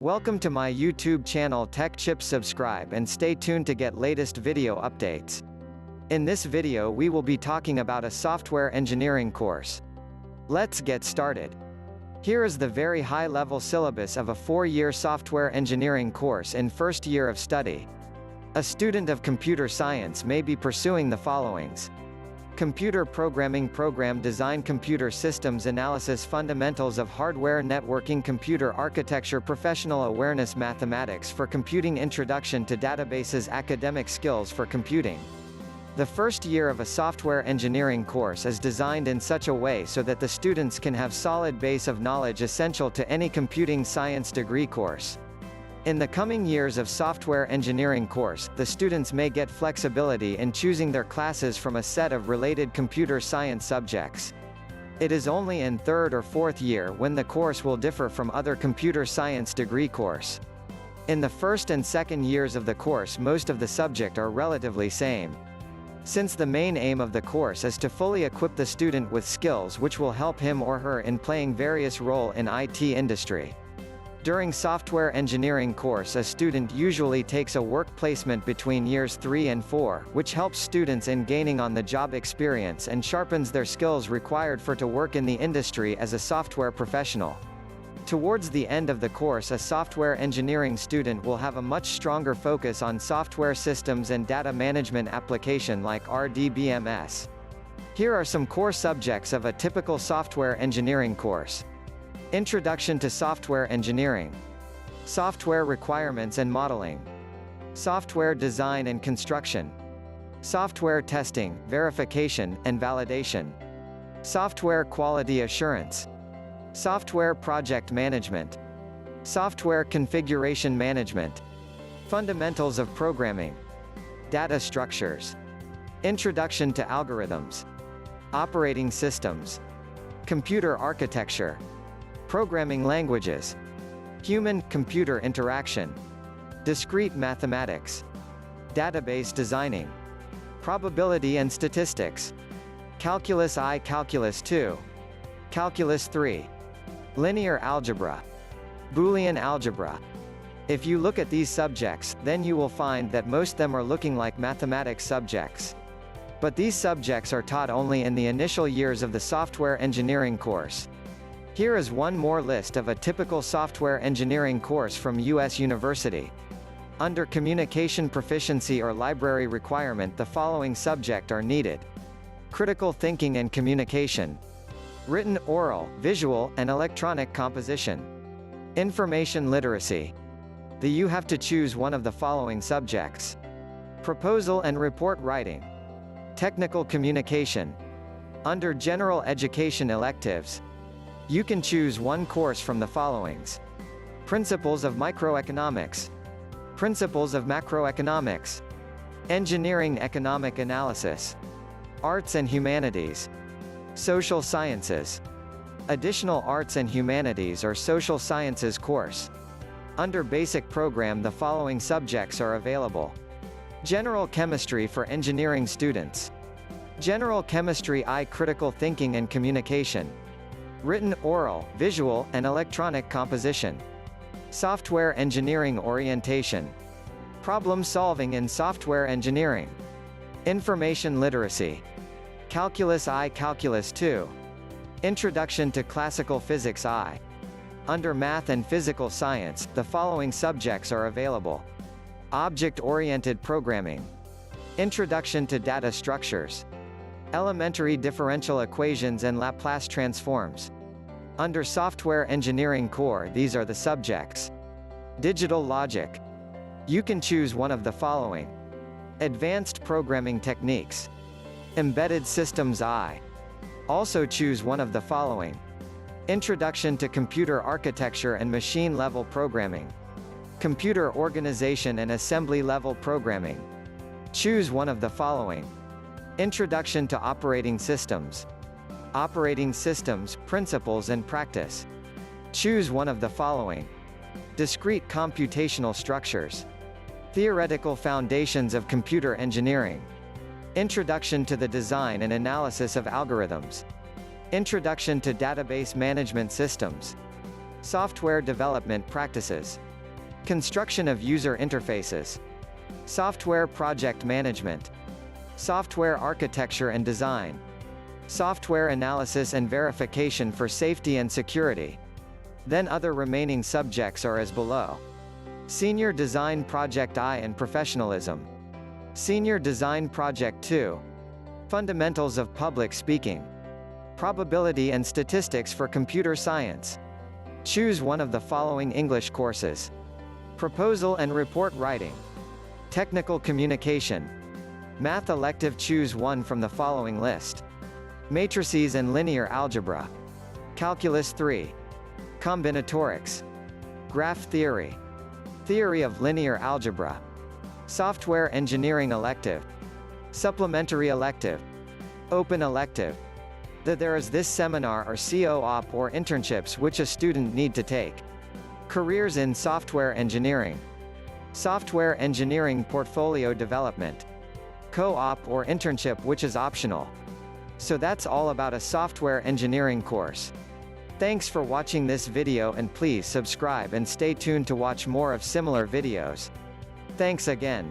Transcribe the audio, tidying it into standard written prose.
Welcome to my YouTube channel Tech Chips. Subscribe and stay tuned to get latest video updates. In this video we will be talking about a software engineering course. Let's get started. Here is the very high-level syllabus of a 4-year software engineering course in first year of study. A student of computer science may be pursuing the followings: Computer Programming, Program Design, Computer Systems Analysis, Fundamentals of Hardware Networking, Computer Architecture, Professional Awareness, Mathematics for Computing, Introduction to Databases, Academic Skills for Computing. The first year of a software engineering course is designed in such a way so that the students can have solid base of knowledge essential to any computing science degree course. In the coming years of software engineering course, the students may get flexibility in choosing their classes from a set of related computer science subjects. It is only in third or fourth year when the course will differ from other computer science degree course. In the first and second years of the course most of the subject are relatively same. Since the main aim of the course is to fully equip the student with skills which will help him or her in playing various role in IT industry. During software engineering course a student usually takes a work placement between years 3 and 4, which helps students in gaining on-the-job experience and sharpens their skills required for to work in the industry as a software professional. Towards the end of the course a software engineering student will have a much stronger focus on software systems and data management application like RDBMS. Here are some core subjects of a typical software engineering course. Introduction to Software Engineering. Software Requirements and Modeling. Software Design and Construction. Software Testing, Verification, and Validation. Software Quality Assurance. Software Project Management. Software Configuration Management. Fundamentals of Programming. Data Structures. Introduction to Algorithms. Operating Systems. Computer Architecture. Programming Languages. Human-computer interaction. Discrete mathematics. Database designing. Probability and statistics. Calculus I, Calculus II. Calculus 3. Linear algebra. Boolean algebra. If you look at these subjects, then you will find that most them are looking like mathematics subjects. But these subjects are taught only in the initial years of the software engineering course. Here is one more list of a typical software engineering course from U.S. University. Under Communication Proficiency or Library Requirement the following subject are needed: Critical Thinking and Communication. Written, Oral, Visual, and Electronic Composition. Information Literacy. You have to choose one of the following subjects: Proposal and Report Writing. Technical Communication. Under General Education Electives, you can choose one course from the followings: Principles of Microeconomics. Principles of Macroeconomics. Engineering Economic Analysis. Arts and Humanities. Social Sciences. Additional Arts and Humanities or Social Sciences course. Under Basic Program the following subjects are available: General Chemistry for engineering students. General Chemistry I, Critical Thinking and Communication. Written, Oral, Visual, and Electronic Composition. Software Engineering Orientation. Problem Solving in Software Engineering. Information Literacy. Calculus I, Calculus II. Introduction to Classical Physics I. Under Math and Physical Science, the following subjects are available: Object-Oriented Programming. Introduction to Data Structures. Elementary Differential Equations and Laplace Transforms. Under Software Engineering Core these are the subjects: Digital Logic. You can choose one of the following: Advanced Programming Techniques. Embedded Systems I. Also choose one of the following: Introduction to Computer Architecture and Machine-Level Programming. Computer Organization and Assembly-Level Programming. Choose one of the following: Introduction to Operating Systems. Operating Systems, Principles and Practice. Choose one of the following: Discrete Computational Structures. Theoretical Foundations of Computer Engineering. Introduction to the Design and Analysis of Algorithms. Introduction to Database Management Systems. Software Development Practices. Construction of user interfaces. Software project management. Software architecture and design. Software analysis and verification for safety and security. Then other remaining subjects are as below. Senior Design Project I and Professionalism. Senior Design Project 2. Fundamentals of Public Speaking. Probability and Statistics for Computer Science. Choose one of the following English courses. Proposal and Report Writing. Technical Communication. Math elective. Choose one from the following list. Matrices and Linear Algebra. Calculus 3. Combinatorics. Graph Theory. Theory of Linear Algebra. Software Engineering Elective. Supplementary Elective. Open Elective. There is this seminar or co-op or internships which a student need to take. Careers in Software Engineering. Software Engineering Portfolio Development. Co-op or internship which is optional. So that's all about a software engineering course. Thanks for watching this video and please subscribe and stay tuned to watch more of similar videos. Thanks again.